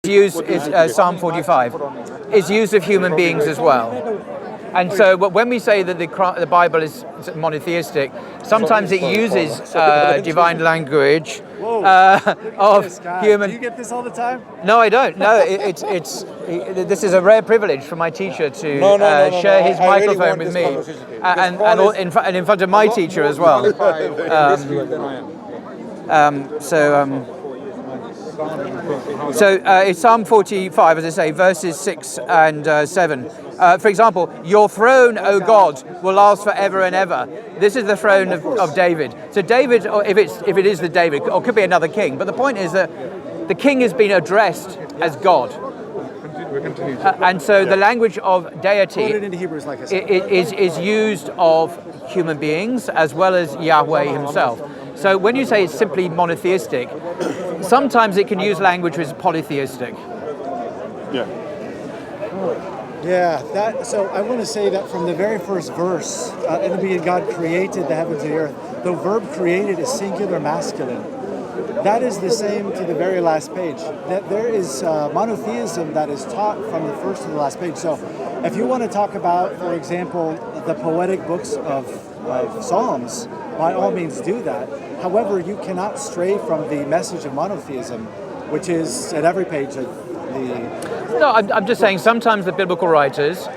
use is Psalm 45. Is used of human beings as well. And so when we say that the Bible is monotheistic, sometimes it uses divine language of human. Do you get this all the time? No, I don't. No, this is a rare privilege for my teacher to share his microphone with me, and in front of my teacher as well. So it's Psalm 45, as I say, verses 6 and 7. For example, your throne, O God, will last forever and ever. This is the throne of David. So David, or if it is the David, or it could be another king, but the point is that the king has been addressed as God. And so the language of deity is used of human beings as well as Yahweh himself. So when you say it's simply monotheistic, sometimes it can use language which is polytheistic. So I want to say that from the very first verse, in the beginning God created the heavens and the earth. The verb created is singular masculine. That is the same to the very last page. That there is monotheism that is taught from the first to the last page. So if you want to talk about, for example, the poetic books of Psalms, by all means do that. However, you cannot stray from the message of monotheism, which is at every page of the... No, I'm just saying sometimes the biblical writers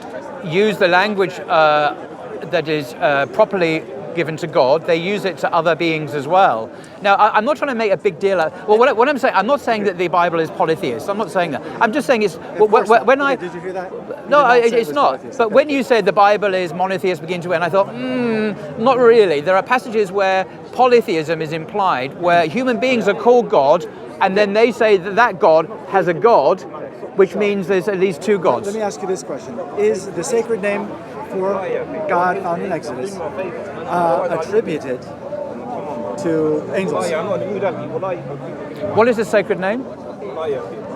use the language that is properly given to God. They use it to other beings as well. Now, I'm not trying to make a big deal out. Well, what I'm saying, I'm not saying that the Bible is polytheist. I'm not saying that. I'm just saying it's when I. Did you hear that? No, it's not. But when you said the Bible is monotheist begin to end, I thought, not really. There are passages where polytheism is implied, where human beings are called God, and then they say that God has a God, which means there's at least two gods. Let me ask you this question. Is the sacred name for God found in Exodus attributed to angels? What is the sacred name?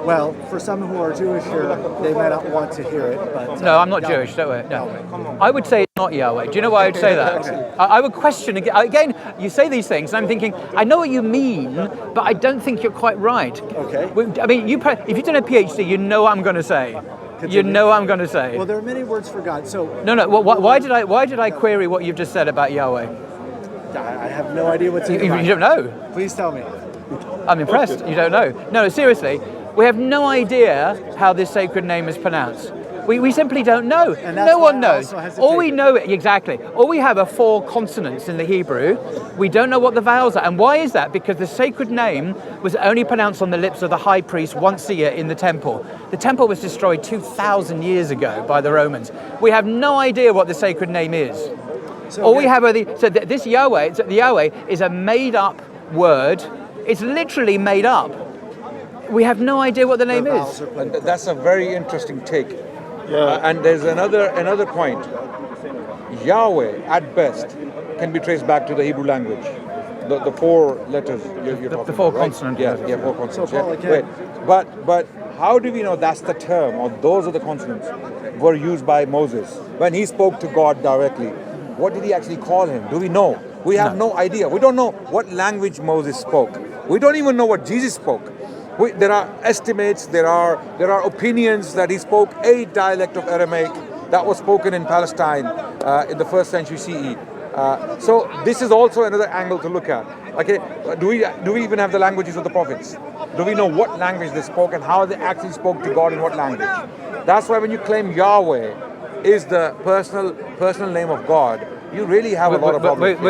Well, for some who are Jewish here, they may not want to hear it, but... No, I'm not Jewish, don't worry. No. I would say it's not Yahweh. Do you know why I would say that? Okay. I would question, again, you say these things, and I'm thinking, I know what you mean, but I don't think you're quite right. Okay. I mean, if you've done a PhD, you know what I'm going to say. Continue. You know what I'm going to say. Well, there are many words for God, so... No, why did I query what you've just said about Yahweh? I have no idea what's in your mind. You don't know? Please tell me. I'm impressed. You don't know. No, seriously. We have no idea how this sacred name is pronounced. We simply don't know. No one knows. All we know, exactly. All we have are 4 consonants in the Hebrew. We don't know what the vowels are. And why is that? Because the sacred name was only pronounced on the lips of the high priest once a year in the temple. The temple was destroyed 2,000 years ago by the Romans. We have no idea what the sacred name is. All we have are this Yahweh. The Yahweh is a made-up word. It's literally made up. We have no idea what the name is. That's a very interesting take. And there's another point. Yahweh, at best, can be traced back to the Hebrew language. The 4 letters you're talking the 4 about, right? consonants. Yeah, 4 consonants. Wait, but how do we know that's the term, or those are the consonants were used by Moses when he spoke to God directly? What did he actually call him? Do we know? We have no idea. We don't know what language Moses spoke. We don't even know what Jesus spoke. There are estimates, there are opinions that he spoke a dialect of Aramaic that was spoken in Palestine in the 1st century CE. So this is also another angle to look at. Okay, do we even have the languages of the prophets? Do we know what language they spoke and how they actually spoke to God in what language? That's why when you claim Yahweh is the personal name of God, you really have a lot of problems.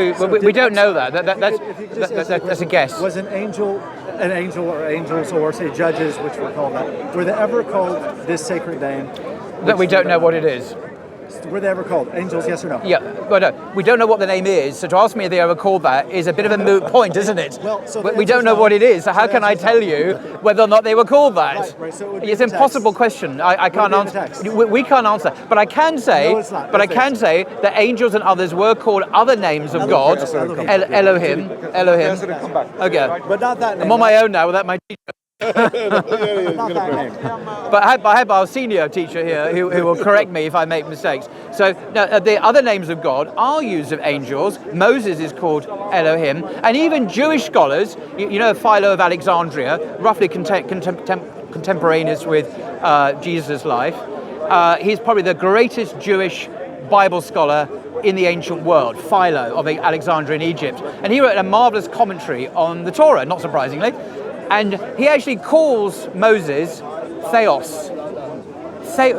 We don't know that. That's a guess. Was an angel or angels, or say judges, which were called that, were they ever called this sacred name? That we don't know what it is. Were they ever called angels, yes or no? Yeah, but no, we don't know what the name is, so to ask me if they ever called that is a bit of a moot point, isn't it? Well, so we don't know what it is, so how can I tell you whether or not they were called that? Right, so it's an impossible question. I can't answer. We can't answer. But I can say, that angels and others were called other names of God. Elohim. Okay. But not that name. I'm on my own now without my teacher. But I have our senior teacher here who will correct me if I make mistakes. So now, the other names of God are used of angels. Moses is called Elohim, and even Jewish scholars, you know, Philo of Alexandria, roughly contemporaneous with Jesus' life. He's probably the greatest Jewish Bible scholar in the ancient world, Philo of Alexandria in Egypt. And he wrote a marvelous commentary on the Torah, not surprisingly. And he actually calls Moses Theos.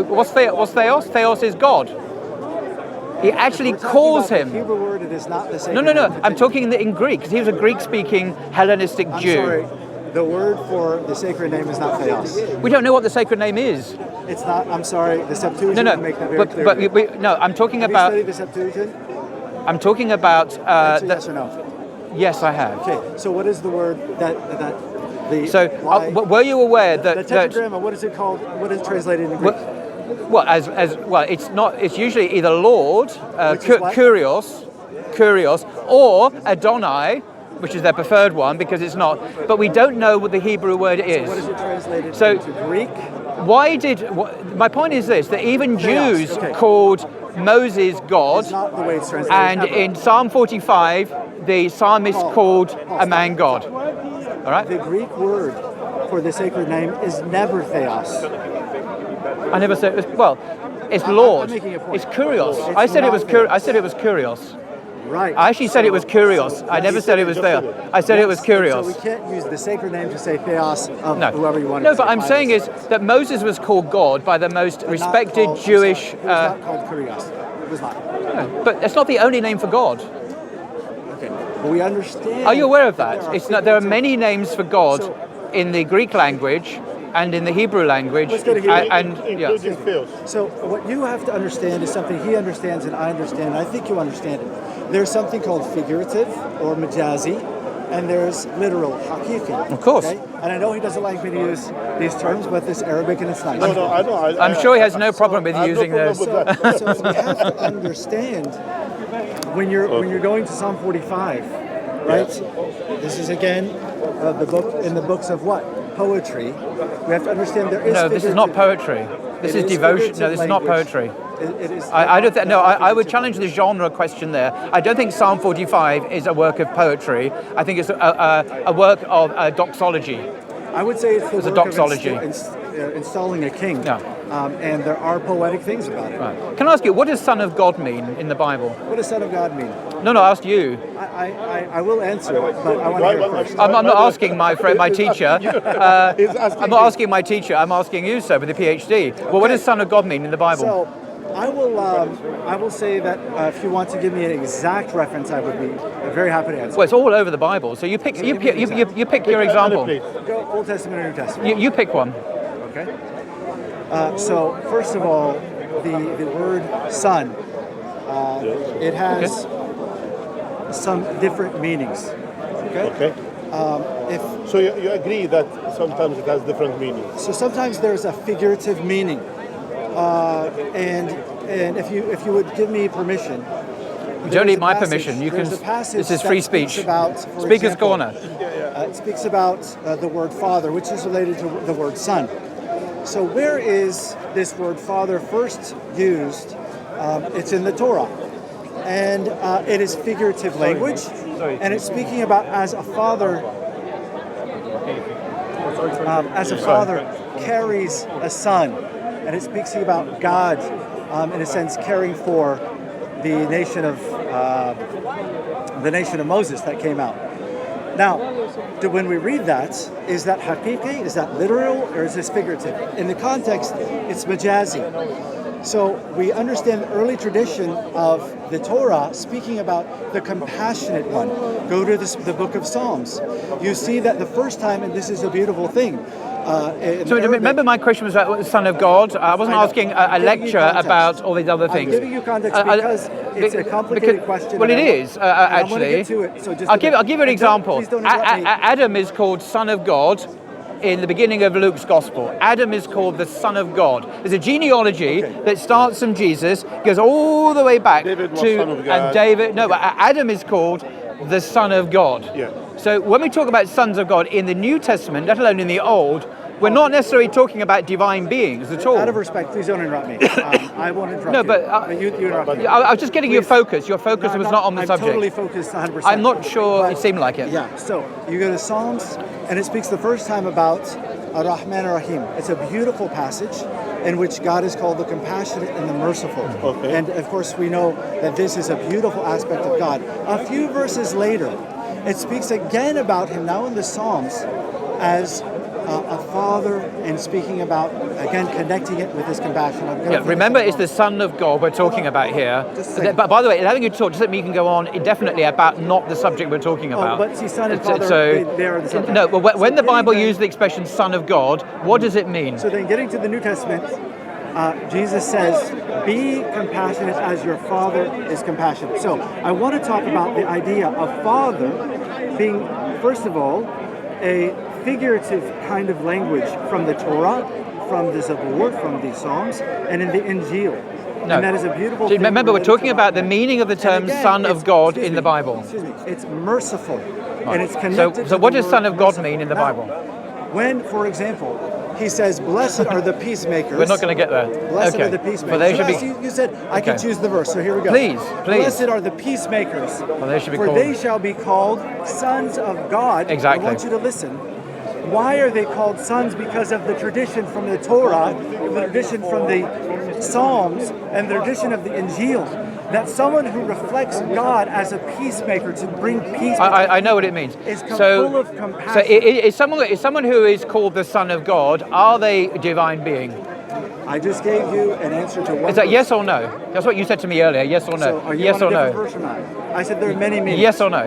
What's Theos? Theos is God. He actually calls him. The Hebrew word, it is not the same. No. I'm talking in Greek, because he was a Greek-speaking Hellenistic Jew. Sorry. The word for the sacred name is not Theos. We don't know what the sacred name is. It's not. I'm sorry. The Septuagint No. will make that very clear. No, I'm talking Have about. you studied the Septuagint? I'm talking about. Yes or no? Yes, I have. Okay. So what is the word that the? So were you aware the that tetragramma? What is it called? What is it translated in Greek? well, as well, it's not. It's usually either Lord, Kurios, or Adonai, which is their preferred one, because it's not. But we don't know what the Hebrew word is. So what is it translated into Greek? My point is this: that even Theos, Jews okay. called Moses God, It's not the way it's translated. and ever. in Psalm 45, the psalmist called a man God. All right. The Greek word for the sacred name is never Theos. I never said. It's Lord. I'm making a point. It's Kurios. It's I said it not was. Theos. I said it was Kurios. Right. I actually said it was Kurios. I never said it was Theos. I said it was So Kurios. we can't use the sacred name to say Theos of No. whoever you want to No, say. but I'm saying is that Moses was called God by the most respected Jewish. It was not called Kurios. It was not. But it's not the only name for God. Okay. But we understand. Are you aware of that? there are It's not. There are figurative- many names for God in the Greek language and in the Hebrew language. Let's go to Hebrew. Including Theos. So what you have to understand is something he understands and I understand, and I think you understand it. There's something called figurative or majazi, and there's literal, hakiki. Of course. Okay? And I know he doesn't like me to use these terms, but it's Arabic and it's nice. No, I know. I'm sure he has no problem with I have no using problem those. with that. So we have to understand when you're going to Psalm 45, right? This is again the book in the books of what? Poetry. We have to understand there is. No, this is not poetry. This is devotion. No, this is not poetry. It is. I don't think. No, I would challenge the genre question there. I don't think Psalm 45 is a work of poetry. I think it's a work of doxology. I would say it's the It's a work doxology. of installing a king. Yeah. And there are poetic things about it. Right. Can I ask you, what does Son of God mean in the Bible? What does Son of God mean? No, I asked you. I will answer it, but I want to hear it first. I'm not asking my friend, my teacher. I'm not asking my teacher. I'm asking you, sir, with a PhD. Well, what does Son of God mean in the Bible? So, I will say that if you want to give me an exact reference, I would be very happy to answer. Well, it's all over the Bible. So you pick your example. Go Old Testament or New Testament. You pick one. Okay. So first of all, the word son, it has some different meanings. Okay. So you agree that sometimes it has different meanings. So sometimes there's a figurative meaning, and if you would give me permission. You don't need my permission. You can. This is free speech. Speaker's corner. It speaks about the word father, which is related to the word son. So where is this word father first used? It's in the Torah. And it is figurative language. And it's speaking about as a father carries a son. And it's speaking about God, in a sense, caring for the nation of Moses that came out. Now, when we read that, is that hakiki, is that literal, or is this figurative? In the context, it's majazi. So we understand the early tradition of the Torah speaking about the compassionate one. Go to the book of Psalms. You see that the first time, and this is a beautiful thing. So remember my question was about the Son of God. I wasn't asking a lecture about all these other things. I'm giving you context because it's a complicated question. Well, it is actually. I'll give you an example. Adam is called Son of God in the beginning of Luke's Gospel. Adam is called the Son of God. There's a genealogy that starts from Jesus, goes all the way back David was to son of God. and David. No, but Adam is called the Son of God. Yeah. So when we talk about sons of God in the New Testament, let alone in the Old, we're not necessarily talking about divine beings at all. Out of respect, please don't interrupt me. I won't interrupt No, you. but You interrupt me. I was just getting your focus. Your focus was not on the I'm subject. totally focused 100%. I'm not sure but- it seemed like it. Yeah, so you go to Psalms, and it speaks the first time about Ar-Rahman Ar-Rahim. It's a beautiful passage in which God is called the compassionate and the merciful. Okay. And of course we know that this is a beautiful aspect of God. A few verses later, it speaks again about him now in the Psalms as a father, and speaking about, again, connecting it with his compassion. Yeah, remember, it's the Son of God we're talking about here. But by the way, having you talk doesn't mean you can go on indefinitely about not the subject we're talking about. But see, Son and Father, they are the subject. No, but when the Bible uses the expression Son of God, what does it mean? So then getting to the New Testament, Jesus says, be compassionate as your Father is compassionate. So I want to talk about the idea of Father being, first of all, a figurative kind of language from the Torah, from the Zabur, from the Psalms, and in the Injil. No. And that is a beautiful thing. Remember, we're talking about the meaning of the term Son of God in the Bible. Excuse me, it's merciful. Right. And it's connected So to what the does word Son of God merciful. mean in the Now, Bible? when, for example, he says, blessed are the peacemakers. We're not going to get there. Blessed okay. are the peacemakers. But they should So you said I can choose the verse, so here we go. Please. Blessed are the peacemakers, Well, they should be for called. they shall be called sons of God. Exactly. I want you to listen. Why are they called sons? Because of the tradition from the Torah, the tradition from the Psalms, and the tradition of the Injil. That someone who reflects God as a peacemaker to bring peace. I know what it means. Is So, full of compassion. so is someone who is called the Son of God, are they a divine being? I just gave you an answer to one. Is that verse. yes or no? That's what you said to me earlier. Yes or no? So are you Yes on or a different no? verse or not? I said there are many meanings. Yes or no?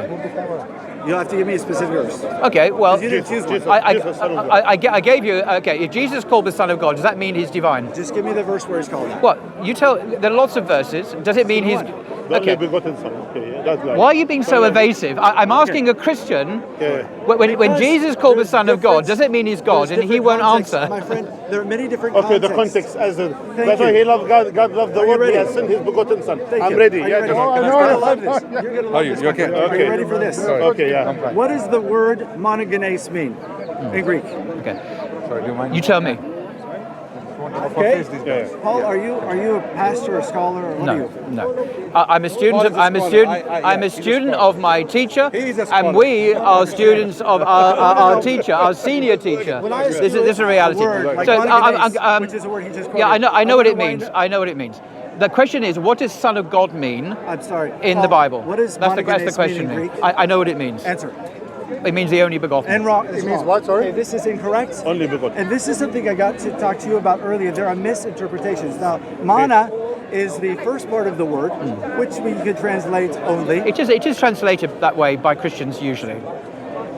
You'll have to give me a specific verse. Okay, well, You didn't choose one. I gave you, okay, if Jesus is called the Son of God, does that mean he's divine? Just give me the verse where he's called that. What? You tell, there are lots of verses. Does it mean he's... The only Okay. begotten Son. Okay, yeah, that's right. Why are you being so evasive? I'm asking a Christian, Yeah. when Because Jesus is called the there's Son of God, difference- does it mean he's God? there's And he different won't contexts, answer. My friend, there are many different Okay, the contexts. context as the Thank that's why you. he loved God. God loved the Are you world. He ready? has sent his begotten Son. Thank I'm you. ready. Are Yeah, you ready? no, You're gonna love this. You're gonna love this. you okay? my friend. Are you Okay. ready for this? Okay, yeah. What does the word monogenes mean in Greek? Okay. Sorry, do you mind? You tell me. Okay. Yeah. Paul, are you a pastor, a scholar, or what are you? No. I'm a student. Paul is a I'm a scholar. student. Yeah, I'm a he's a student scholar. of my teacher, He's a and scholar. we are students of our teacher, our senior teacher. When I ask This you is a reality. word, like So, monogenes, which is a word he just quoted. yeah, I know what it wanna means. wind- I know what it means. The question is, what does Son of God mean I'm sorry. in Paul, the Bible? What does that's the monogenes question. mean in Greek? I know what it means. Answer. It means the only begotten. And wrong. It means what, sorry? Okay, this is incorrect. Only begotten. And this is something I got to talk to you about earlier. There are misinterpretations. Now, mana is the first part of the word, which we could translate only. It is translated that way by Christians usually.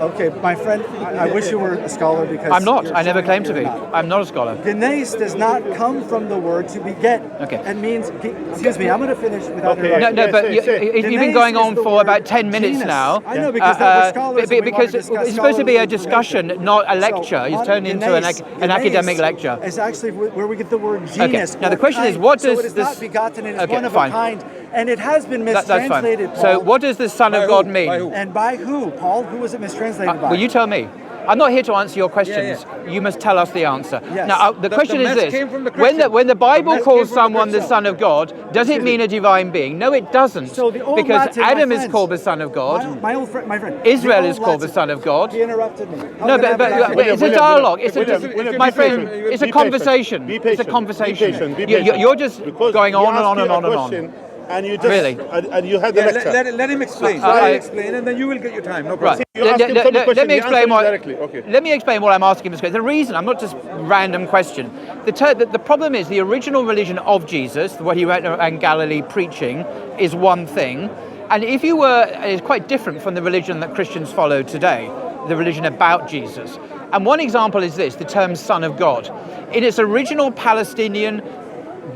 Okay, my friend, I wish you were a scholar because I'm not. you're I never showing claimed to you're be. not. I'm not a scholar. Genes does not come from the word to beget. Okay. It means, excuse me, I'm going to finish without Okay. interrupting. No, Yes, but yes, yes. you've been Genese going is on the for word about 10 minutes genus. now. I know, because we're scholars and we because want to it's discuss supposed to be a scholarly discussion, information. not a lecture. It's turned into an Genese academic lecture. Is actually where we get the word genus. Now the or question is, kind. what So does it is this? not begotten, it is Okay, one of fine. a kind, and it has been That's fine. mistranslated. So Paul. what does the Son By of who? God By mean? who? And by who, Paul? Who was it mistranslated by? Well, you tell me. I'm not here to answer your questions. You must tell us the answer. Yes. Now, the question the is mess this: came from the when the Christian. Bible The mess calls came from the someone the Christian. Son of God, does it mean a divine being? No, it doesn't. So the old because Latin, my Adam is friends, called the Son of God. My friend. Israel the is old called the Latin. Son of God. He interrupted me. How No, can I but have an it's a William, dialogue. It's William, my be friend. patient. It's a Be conversation. patient. It's a Be conversation. patient. Be patient. You're just Because going he on and asked on you and a on and question, on. And you just Really? and you had the Yeah, lecture. let him explain. I- Let him explain, and then you will get your time. No problem. Right. You ask him some question, Let me he explain answers what. directly. Okay. Let me explain what I'm asking. The reason I'm not just random question. The problem is the original religion of Jesus, what he went around Galilee preaching, is one thing, and if you were, it's quite different from the religion that Christians follow today, the religion about Jesus. And one example is this: the term "Son of God." In its original Palestinian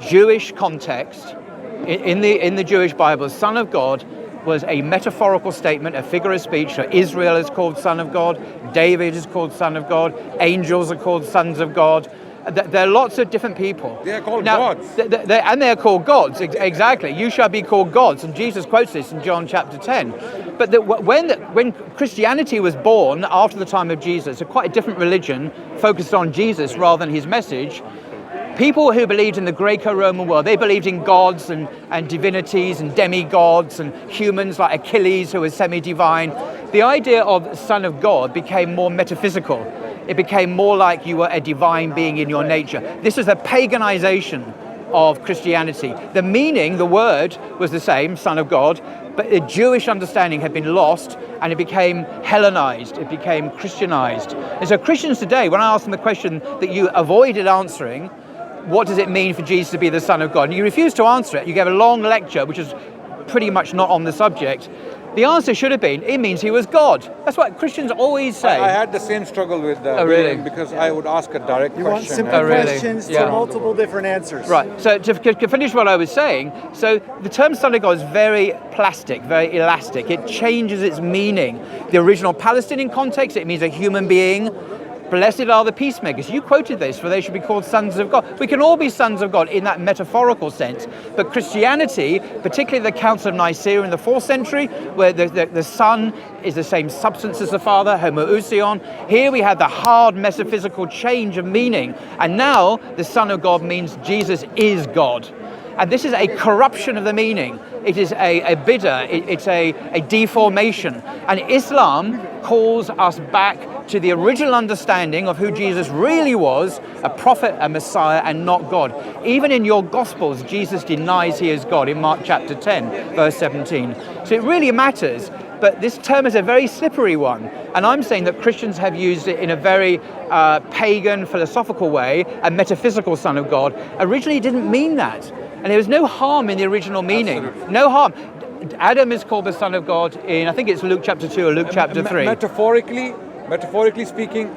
Jewish context, in the Jewish Bible, Son of God was a metaphorical statement, a figure of speech. So Israel is called Son of God, David is called Son of God, angels are called sons of God. There are lots of different people. They are called gods. And they are called gods, exactly. You shall be called gods. And Jesus quotes this in John chapter 10. But when Christianity was born after the time of Jesus, quite a different religion focused on Jesus rather than his message. People who believed in the Greco-Roman world, they believed in gods and divinities and demigods and humans like Achilles who was semi-divine. The idea of Son of God became more metaphysical. it became more like you were a divine being in your nature. This was a paganization of Christianity. The meaning, the word, was the same, Son of God, but the Jewish understanding had been lost and it became Hellenized, it became Christianized. And so Christians today, when I ask them the question that you avoided answering, what does it mean for Jesus to be the Son of God? And you refuse to answer it. You gave a long lecture, which is pretty much not on the subject. The answer should have been, it means he was God. That's what Christians always say. I had the same struggle with really? Because I would ask a direct You question. want simple really? questions Yeah. to multiple different answers. Right, so to finish what I was saying, so the term Son of God is very plastic, very elastic. It changes its meaning. The original Palestinian context, it means a human being. Blessed are the peacemakers. You quoted this, for they should be called sons of God. We can all be sons of God in that metaphorical sense. But Christianity, particularly the Council of Nicaea in the 4th century, where the Son is the same substance as the Father, homoousion. Here we have the hard metaphysical change of meaning. And now the Son of God means Jesus is God. And this is a corruption of the meaning. It is a bid'ah, it's a deformation. And Islam calls us back to the original understanding of who Jesus really was, a prophet, a Messiah, and not God. Even in your Gospels, Jesus denies he is God in Mark chapter 10, verse 17. So it really matters, but this term is a very slippery one. And I'm saying that Christians have used it in a very pagan, philosophical way, a metaphysical Son of God. Originally, it didn't mean that. And there was no harm in the original meaning. Absolutely. No harm. Adam is called the Son of God in, I think it's Luke chapter 2 or Luke chapter 3. Metaphorically speaking,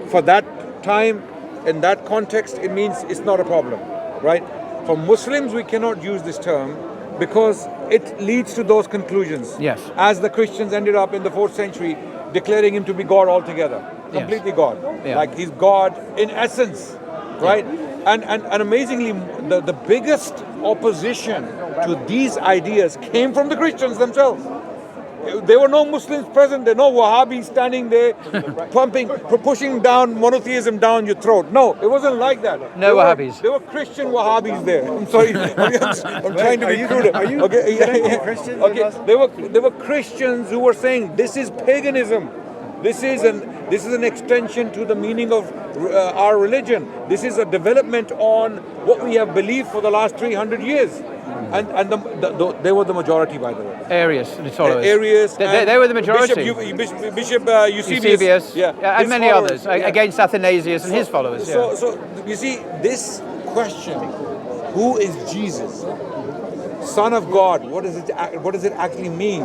for that time, in that context, it means it's not a problem, right? For Muslims, we cannot use this term because it leads to those conclusions. Yes. As the Christians ended up in the 4th century declaring him to be God altogether, completely God. Yeah. Like he's God in essence, right? And amazingly, the biggest opposition to these ideas came from the Christians themselves. There were no Muslims present. There were no Wahhabis standing there, pushing down monotheism down your throat. No, it wasn't like that. No Wahhabis. There were Christian Wahhabis there. I'm sorry, I'm trying to be prudent. Are you okay? Christian? Okay, there were Christians who were saying this is paganism. This is an extension to the meaning of our religion. This is a development on what we have believed for the last 300 years. And they were the majority, by the way. Arius, the followers. Arius. They were the majority. Bishop Eusebius. And many followers, others, against Athanasius and his followers. So you see, this question, who is Jesus? Son of God, what does it actually mean?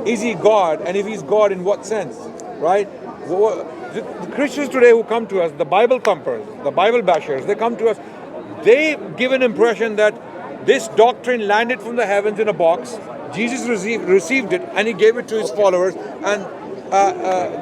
Is he God? And if he's God, in what sense? Right? The Christians today who come to us, the Bible thumpers, the Bible bashers, they come to us, they give an impression that this doctrine landed from the heavens in a box. Jesus received it and he gave it to his followers, and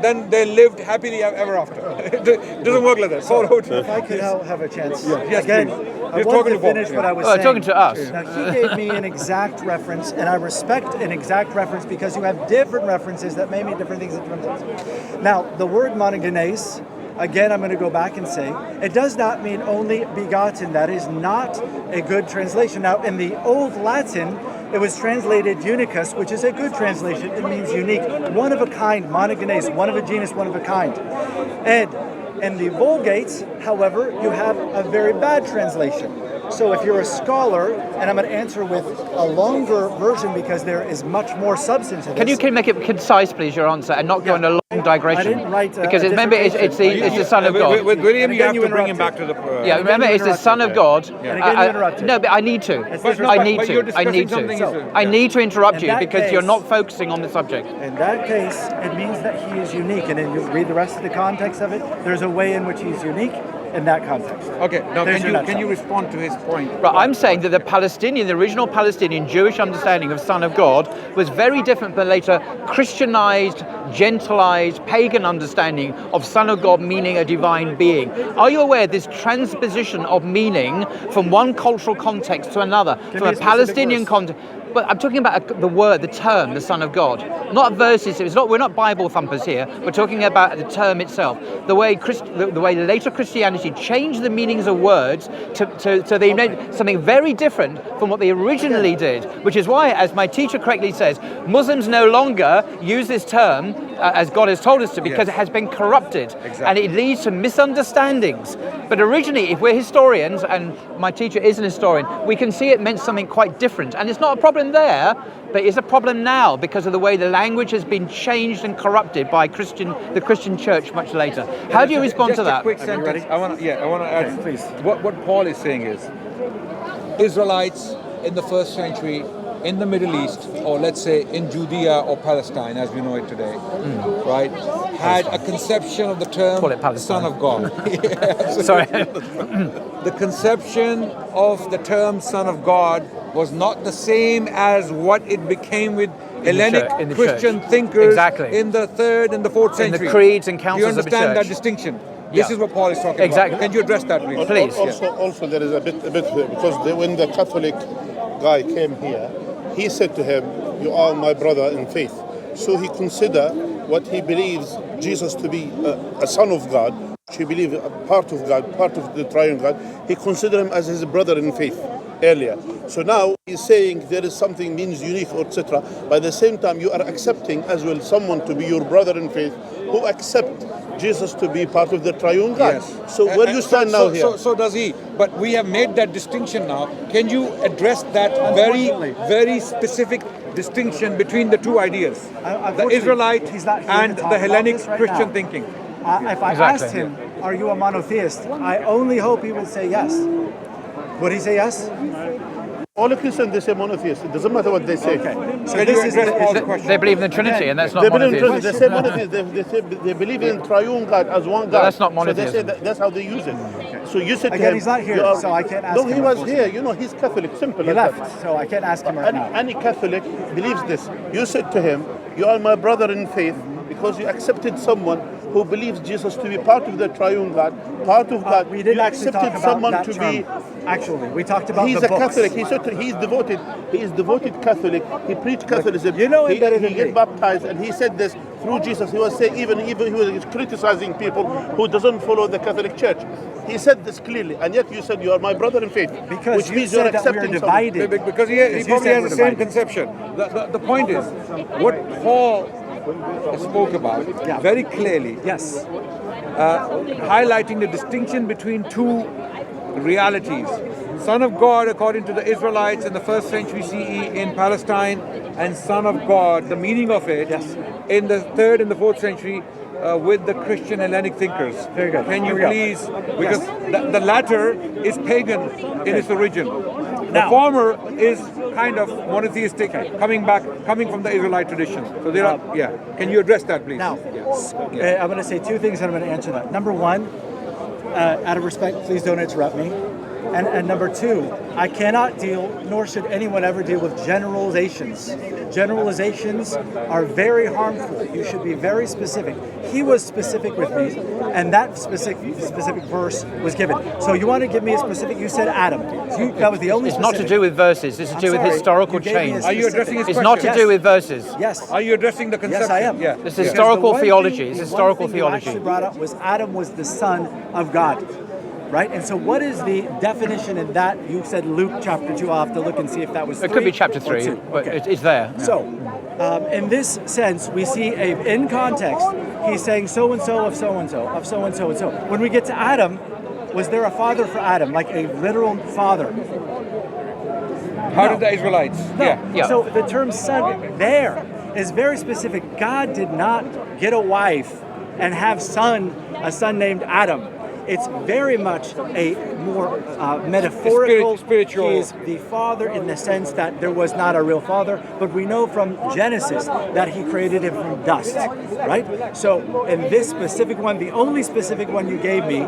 then they lived happily ever after. It doesn't work like that. So if I could have a chance. Yes, again, please. I You're wanted talking to to finish folks, what I was Oh, saying. talking to us. Now, he gave me an exact reference, and I respect an exact reference because you have different references that may mean different things at different times. Now, the word monogenes, again, I'm going to go back and say, it does not mean only begotten. That is not a good translation. Now, in the Old Latin, it was translated unicus, which is a good translation. It means unique, one of a kind, monogenes, one of a genus, one of a kind. And in the Vulgate, however, you have a very bad translation. So if you're a scholar, and I'm going to answer with a longer version because there is much more substance in this. Can you make it concise, please, your answer, and not go on a long digression? I didn't write because remember, it's the Son of God. With William, And you have again, to you bring him interrupted. back to the... Yeah, remember, it's the Son of God. And again, you interrupted. No, but I need to. I need to. I need to interrupt In you that because you're case- not focusing on the subject. In that case, it means that he is unique, and then you read the rest of the context of it. There's a way in which he's unique in that context. Okay, now There's your can nutshell. you respond to his point? Right, I'm saying that the original Palestinian Jewish understanding of Son of God was very different than later Christianized, gentilized, pagan understanding of Son of God meaning a divine being. Are you aware of this transposition of meaning from one cultural context to another, Give from me a a Palestinian specific context? But I'm talking about the word, the term, the Son of God, not verses. We're not Bible thumpers here. We're talking about the term itself. The way later Christianity changed the meanings of words to they meant something very different from what they originally did. Which is why, as my teacher correctly says, Muslims no longer use this term as God has told us to, because it has been corrupted. Exactly. And it leads to misunderstandings. But originally, if we're historians, and my teacher is an historian, we can see it meant something quite different. And it's not a problem there, but it's a problem now because of the way the language has been changed and corrupted by the Christian church much later. How do you respond to that? Just a quick sentence. I want to add. Okay, please. What Paul is saying is, Israelites in the first century in the Middle East, or let's say in Judea or Palestine, as we know it today, right, had a conception of the term Call it Palestine. Son of God. Sorry. The conception of the term Son of God was not the same as what it became with Hellenic in the Christian church. thinkers Exactly. in the 3rd and the 4th In the century. creeds and Do you councils of the understand that church. distinction? This Yeah. is what Paul is talking Exactly. about. Can you address that, please? Please. Also, there is a bit because when the Catholic guy came here, he said to him, "You are my brother in faith." So he considered what he believes Jesus to be a son of God. He believes a part of God, part of the triune God. He considered him as his brother in faith earlier. So now he's saying there is something means unique, etc. By the same time, you are accepting as well someone to be your brother in faith who accept Jesus to be part of the triune God. Yes. So where you stand now here? So does he. But we have made that distinction now. Can you address that very specific distinction between the two ideas? The Israelite he's not here and to talk the about Hellenic this right Christian now. thinking. If I Exactly. asked him, are you a monotheist? I only hope he would say yes. Would he say yes? All the Christians, they say monotheist. It doesn't matter what they say. Okay. So Can this you is address Paul's the, question? They believe in the Trinity, and that's not They believe in monotheism. Trinity. They say monotheist. They say they believe in triune God as one God. that's not So they say monotheism. that's how they use it. So you said to Again, him, he's not here, you are- so I can't ask No, him, he was unfortunately. here. You know, he's Catholic. Simple. he as that. left, so I can't ask him right now. Any Catholic believes this. You said to him, "You are my brother in faith," because you accepted someone who believes Jesus to be part of the triune God, part of God. We didn't you actually accepted talk about someone that to term. be. Actually, we talked about He's the a books. Catholic. He's devoted. He is devoted Catholic. He preached Catholicism. you know him better than he gets me. baptized, and he said this through Jesus. He was saying even he was criticizing people who doesn't follow the Catholic Church. He said this clearly, and yet you said you are my brother in faith, Because which you means you're said that we are accepting someone. divided. Because he you probably said has we're the same divided. conception. The point is, what Paul spoke about Yeah. very clearly, Yes. highlighting the distinction between two realities. Son of God according to the Israelites in the 1st century CE in Palestine, and Son of God, the meaning of it, Yes. in the 3rd and the 4th century with the Christian Hellenic thinkers. Very good. Can you Here we go. please, because the latter is pagan in its origin. The Now- former is kind of monotheistic, coming from the Israelite tradition. So there are, Can you address that, please? Now, Yeah. I'm going to say two things and I'm going to answer that. Number one, out of respect, please don't interrupt me. And number two, I cannot deal, nor should anyone ever deal with generalizations. Generalizations are very harmful. You should be very specific. He was specific with me, and that specific verse was given. So you want to give me a specific? You said Adam. That was the only. It's not to specific. do with verses. It's to I'm do with sorry, historical you gave me a change. Are you addressing his It's question? not to Yes. do with verses. Yes. Are you addressing the conception? Yes, I am. Yeah. This is Because historical the one theology. thing- It's the historical one thing you theology. actually brought up was Adam was the son of God, right? And so, what is the definition in that? You said Luke chapter 2. I'll have to look and see if that was. It could be 3 chapter or 3, 2. but Okay. it's there. So, in this sense, we see in context, he's saying so and so of so and so of so and so and so. When we get to Adam, was there a father for Adam, like a literal father? How No. did the Israelites? No. Yeah. So the term son there is very specific. God did not get a wife and have a son named Adam. It's very much a more metaphorical. Spiritual. He's the father in the sense that there was not a real father, but we know from Genesis that he created him from dust, right? So in this specific one, the only specific one you gave me,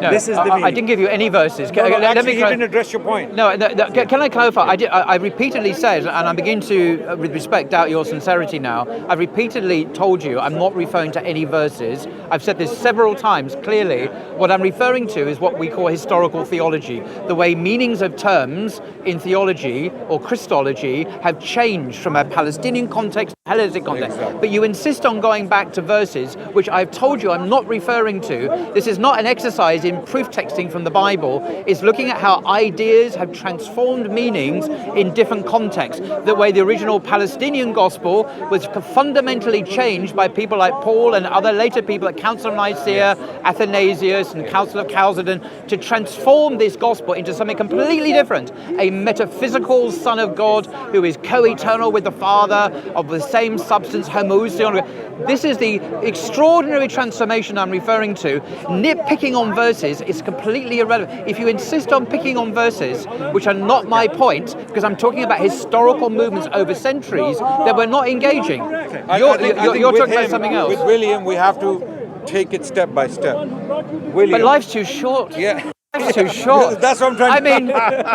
No, this is the meaning. I didn't give you any verses. No, Let actually, he cla- didn't address your point. No, can I clarify? I repeatedly said, and I'm beginning to, with respect, doubt your sincerity now. I've repeatedly told you I'm not referring to any verses. I've said this several times clearly. What I'm referring to is what we call historical historical theology, the way meanings of terms in theology or Christology have changed from a Palestinian context to a Hellenistic context. Exactly. But you insist on going back to verses, which I've told you I'm not referring to. This is not an exercise in proof texting from the Bible. It's looking at how ideas have transformed meanings in different contexts. The way the original Palestinian gospel was fundamentally changed by people like Paul and other later people at Council of Nicaea, Athanasius and Council of Chalcedon to transform this gospel into something completely different. A metaphysical Son of God who is co-eternal with the Father, of the same substance, homoousion. This is the extraordinary transformation I'm referring to. Nitpicking on verses is completely irrelevant. If you insist on picking on verses, which are not my point, because I'm talking about historical movements over centuries, then we're not engaging. You're talking about something else. With William, we have to take it step by step. William. But life's too short. Yeah. Life's too short. That's what I'm trying to... I mean,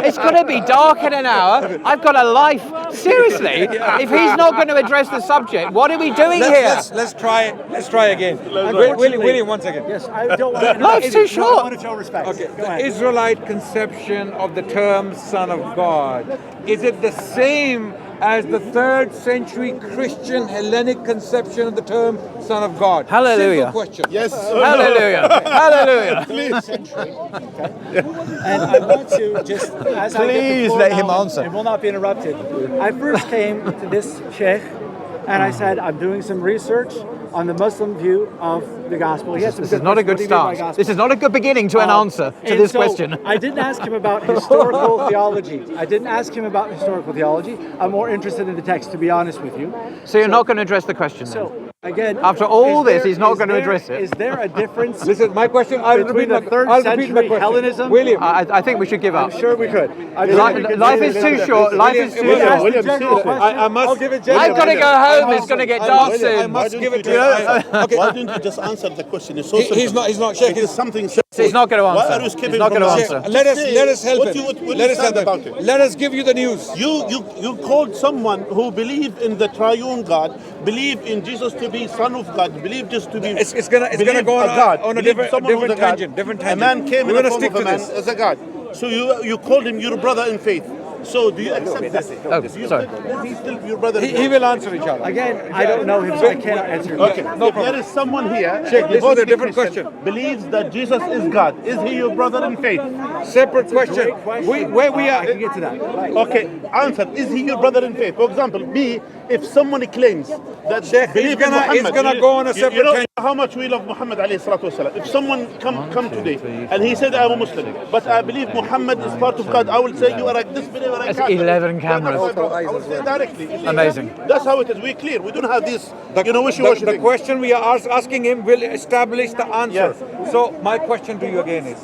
it's going to be dark in an hour. I've got a life. Seriously, if he's not going to address the subject, what are we doing here? Let's try again. William, one second. Yes, I don't want to. Life's too short. I want to show respect. Okay, Go the ahead. Israelite conception of the term Son of God, is it the same as the 3rd century Christian Hellenic conception of the term Son of God? Hallelujah. Simple question. Yes. Hallelujah. Hallelujah. Please. And I want to just, as I get the Please floor let him now, answer. and will not be interrupted. I first came to this sheikh, and I said, I'm doing some research on the Muslim view of the gospel. This is not a good start. This is not a good beginning to an answer to And this so question. I didn't ask him about historical theology. I'm more interested in the text, to be honest with you. So you're not going to address the question then? So, again, After all is this, there- he's not is going to there- address it. Is there a difference Listen, my question, I'll between repeat the 3rd my century question. Hellenism? William, I think we should give up. I'm sure we could. Life is too short. Life is too William, short. William, General question. I must I'll give it I've general. got to go home. It's going to get dark I soon. must give it to Okay. you. Why don't you just answer the question? It's so He's not, Sheikh. It is something simple. He's not going to Why answer. are you He's skipping not from going to the answer. Let us help what him. you Let us said help about him. it. Let us give you the news. You called someone who believed in the triune God, believed in Jesus to be Son of God, believed Jesus to be It's gonna believed go on a believed different someone who's a God. tangent. A man came We're in the gonna form stick of a to man this. as a God. So you called him your brother in faith. So do you accept this? Oh, Do you sorry. Is he still your brother in He faith? will answer each other. Again, I don't know him, so I cannot answer. Okay, no if problem. there is someone here, Sheikh, this is devoted a different Christian, question. believes that Jesus is God. Is he your brother in faith? Separate question. Where we I can are. get to that. Okay, answer. Is he your brother in faith? For example, me, if someone claims that Sheikh, believe in Muhammad, he's gonna go on a separate you know tangent. how much we love Muhammad alayhi salatu wasalam. If someone come today and he said I'm a Muslim, but I believe Muhammad is part of God, I will say you are a disbeliever. That's 11 cameras. I will say directly. Amazing. That's how it is. We're clear. We don't have this, wishy-washy The thing. question we are asking him will establish the answer. Yes. So my question to you again is,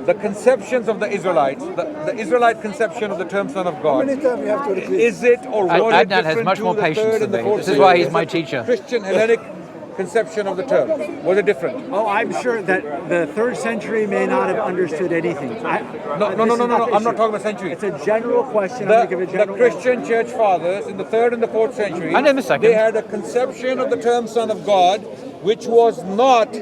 the conceptions of the Israelites, the Israelite conception of the term Son of God, is it or was it Adnan has different much to more the patience 3rd and the than me. 4th This is why he's century? my teacher. Christian Hellenic conception of the term, was it different? Oh, I'm sure that the 3rd century may not have understood anything. No, this I'm is the not issue. talking about century. It's a general question. I'm going to give a The general Christian church fathers in the 3rd and the 4th century, And in the second. they had a conception of the term Son of God, which was not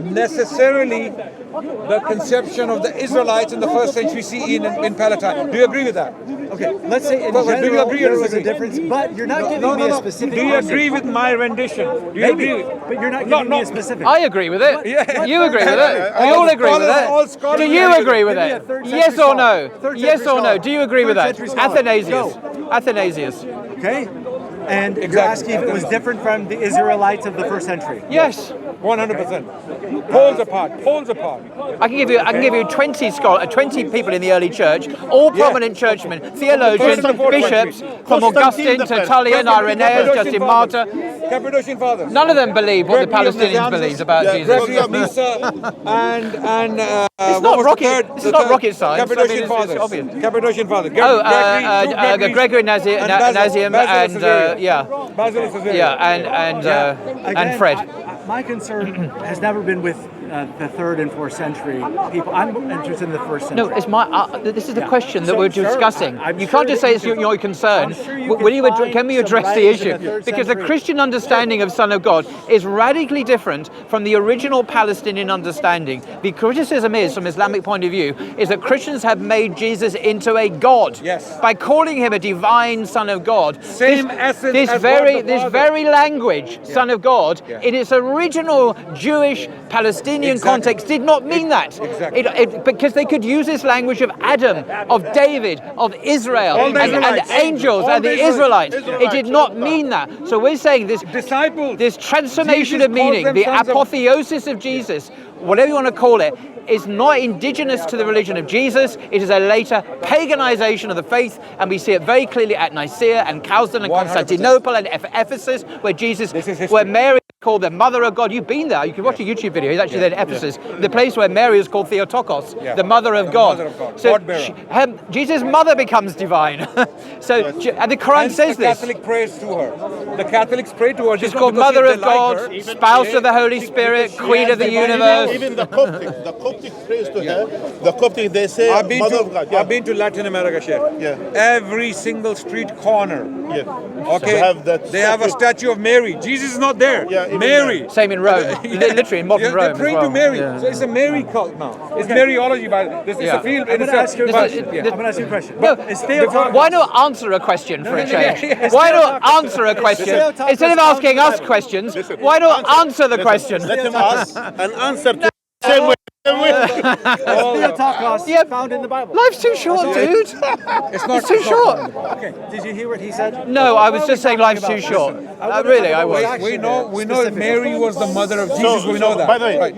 necessarily the conception of the Israelites in the 1st century CE in Palestine. Do you agree with that? Okay, let's say in Well, do you general agree or there was a disagree? difference, but you're not giving me a specific Do you answer. agree with my rendition? Do you Maybe, agree? but you're not giving me a specific. I agree with it. Yeah. You agree with it. We all agree with All it. scholars Do you agree with Give me a it? 3rd Yes century or no? scholar. 3rd Yes century or no? scholar. Do you agree with 3rd that? century scholar. Athanasius. Go. Athanasius. Okay? And you're Exactly. asking if it was different from the Israelites of the 1st century. Yes. 100%. Poles apart. I can give you 20 people in the early church, all prominent churchmen, theologians, First and fourth bishops, century. from Augustine, Tertullian, Irenaeus, Justin Martyr. Cappadocian fathers. None of them believe what the Gregory of Palestinians Nazianzus. believe about Yeah, Jesus. Gregory of Nyssa and It's what not was rocket. the third? This The is not third? rocket science. I mean, Cappadocian it's fathers. obvious. Cappadocian fathers. Gregory Nazianzus Basil of Caesarea. and Again, Fred. My concern has never been with the 3rd and 4th century people. I'm interested in the 1st century. No, it's this is the question that we're discussing. I'm you sure can't just say it's your concern. I'm sure you can we find address some the writings in issue? the 3rd Because the century. Christian understanding of Son of God is radically different from the original Palestinian understanding. The criticism is, from Islamic point of view, is that Christians have made Jesus into a God. Yes. By calling him a divine Son of God. Same essence This as very God the Father. very language, Son of God, in its original Jewish Palestinian context did not mean that. Exactly. Because they could use this language of Adam, of David, of Israel, All the and Israelites. angels, All and the the Israelites. It Israelites. did not mean that. So we're saying this Disciples. this transformation Jesus of meaning, calls them the sons of- apotheosis of Jesus, whatever you want to call it, is not indigenous to the religion of Jesus. It is a later paganization of the faith, and we see it very clearly at Nicaea and Chalcedon and 100%. Constantinople and Ephesus, where where Mary is called the Mother of God. You've been there. You can watch a YouTube video. He's actually there in Ephesus, the place where Mary is called Theotokos, the Mother of God. Mother of God. So God-bearer. Jesus' mother becomes divine. And the Quran Hence says the this. Catholic prays to her. The Catholics pray to her. She's just not called because Mother they of like God, her. Spouse of the Holy Spirit, Queen of the universe. Even the Coptic prays to her. The Coptic, they say Mother of God. I've been to Latin America, Sheikh. Yeah. Every single street corner. Yeah. Okay. They have a statue of Mary. Jesus is not there. Yeah, even Mary. Same in Rome, literally in modern Rome They pray as well. to Mary. Yeah. So it's a Mary cult now. It's Mariology, but this is a field. I'm going to ask you a question. yeah. I'm going to ask you a question. No, Is Theotokos- why not answer a question for a change? It's Why not Theotokos. answer a question Theotokos instead of found asking in the us Bible. questions? Why not answer the question? Let him ask and answer to same way. Theotokos Yeah. found in the Bible. Life's too short, dude. It's too short. Okay. Did you hear what he said? No, I was What just are we saying talking life's too about? short. Listen, I wanna Really, talk I about was. what's We know specific. Mary was the mother of Jesus. We know that. By the way, Right.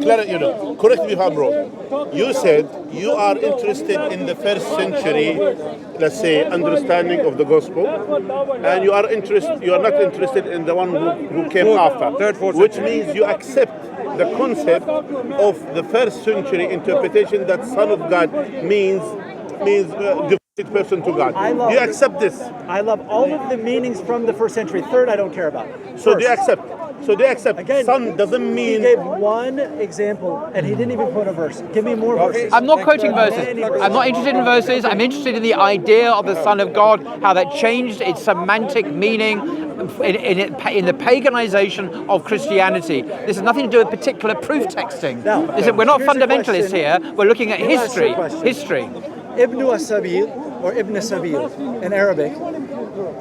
Clara, correct me if I'm wrong. You said you are interested in the 1st century, let's say, understanding of the gospel, and you are not interested in the one who came after, third, fourth which century. means you accept the concept of the 1st century interpretation that Son of God means devoted person to God. Do you accept this? I love all of the meanings from the 1st century. 3rd, I don't care about. So do you First. accept? So they accept. Again, Son doesn't He mean. gave one example, and he didn't even quote a verse. Give me more verses. I'm not quoting verses. I'm not interested in verses. I'm interested in the idea of the Son of God, how that changed its semantic meaning in the paganization of Christianity. This has nothing to do with particular proof texting. Now, We're not here's a fundamentalists question. here. We're looking at Let me ask you a history. question. History. Ibn Sabil or Ibn Sabil in Arabic,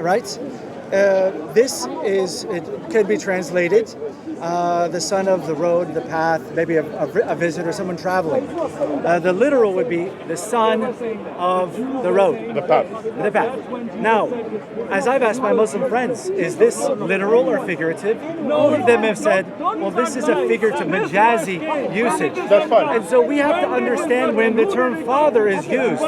right? It could be translated the son of the road, the path, maybe a visitor, someone traveling. The literal would be the son of the road, The path. the path. Now, as I've asked my Muslim friends, is this literal or figurative? All of them have said, well, this is a figurative, majazi usage. That's fine. And so we have to understand when the term father is used,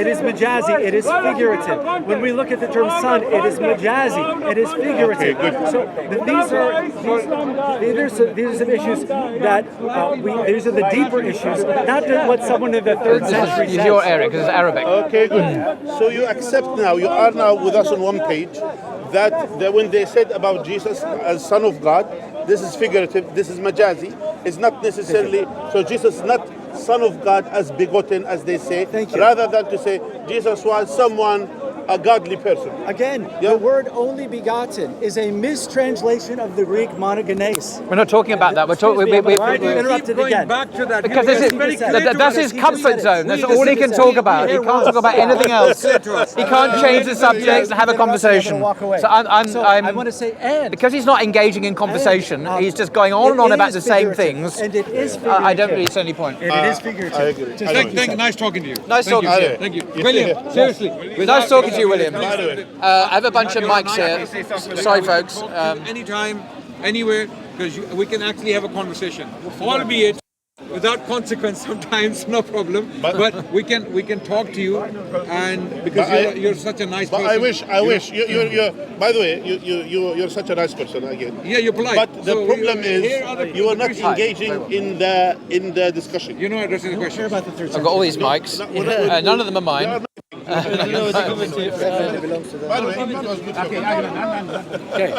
it is majazi, it is figurative. When we look at the term son, it is majazi, it is figurative. Okay, good. So these are some issues that these are the deeper issues, not what someone in the 3rd century This is says. your area because it's Arabic. Okay, good. So you accept now, you are now with us on one page, that when they said about Jesus as Son of God, this is figurative, this is majazi, it's not necessarily, so Jesus is not Son of God as begotten as they say, Thank you. rather than to say Jesus was someone, a godly person. Again, Yeah. the word only begotten is a mistranslation of the Greek monogenes. We're not talking about that. We're talking. Why do you interrupt it again? Back to that. Because It's this very is, clear to that's us. his He comfort just said it. zone. That's We all he just can said talk it. about. He Here can't was. talk about anything else. He can't change the subject and have a I conversation. walk away. So I want to say and. because he's not engaging in conversation. And, He's just going on and on it about is the same figurative, things. And it is figurative. I don't really see any point. And it is figurative. I agree. Just I like agree. you said. Nice talking to you. Nice talking to you. Thank you. William, seriously. Nice talking to you, William. By the way, I have a bunch of mics here. Sorry, folks. Anytime, anywhere, because we can actually have a conversation. Albeit without consequence sometimes, no problem. But we can talk to you, and because you're such a nice but person. I wish. You're. By the way, you're such a nice person again. Yeah, you're polite. But the So problem here are the is you are not questions. engaging in the discussion. You're not addressing the question. About the 3rd I've got all these mics. None of them are mine. By the way, it was good. Okay.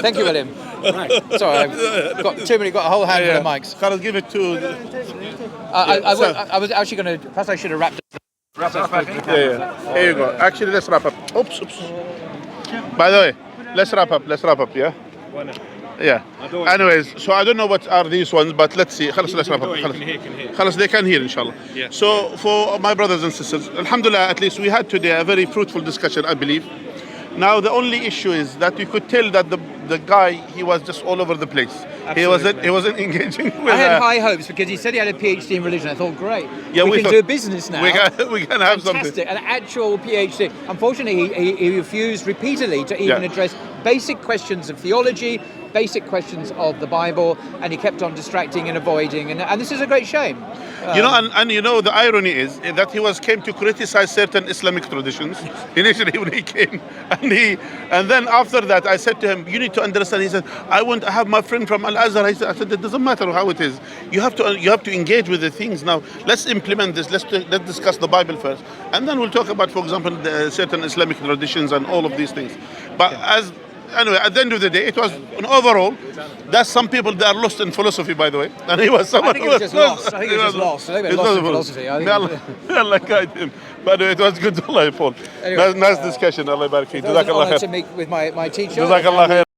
Thank you, William. Sorry, I've got got a whole handful of mics. Carl, give it to. I was actually going to. Perhaps I should have wrapped it. Yeah. Here you go. Actually, let's wrap up. Oops. By the way, let's wrap up. Yeah. Yeah. Anyways, so I don't know what are these ones, but let's see. خلاص, let's wrap up. خلاص, they can hear, inshallah. Yeah. So for my brothers and sisters, alhamdulillah, at least we had today a very fruitful discussion, I believe. Now the only issue is that you could tell that the guy, he was just all over the place. He wasn't engaging with. I had high hopes because he said he had a PhD in religion. I thought, great, Yeah, we can thought do a business now. we can have Fantastic, something. an actual PhD. Unfortunately, he refused repeatedly to even address basic questions of theology, basic questions of the Bible, and he kept on distracting and avoiding, and this is a great shame. And you know, the irony is that he came to criticize certain Islamic traditions initially when he came, and then after that I said to him, you need to understand. He said, I have my friend from Al Azhar. I said, it doesn't matter how it is. You have to engage with the things now. Let's implement this. Let's discuss the Bible first, and then we'll talk about, for example, the certain Islamic traditions and all of these things. But anyway, at the end of the day, it was an overall. That's some people that are lost in philosophy, by the way, and he was someone. I think he was just lost. I think he was just lost. I think he was lost in philosophy. May Allah guide him. But it was good. Allah, Paul. Anyway, nice discussion. Allah barik. It was an honor to meet with my teacher. Jazakallah khair.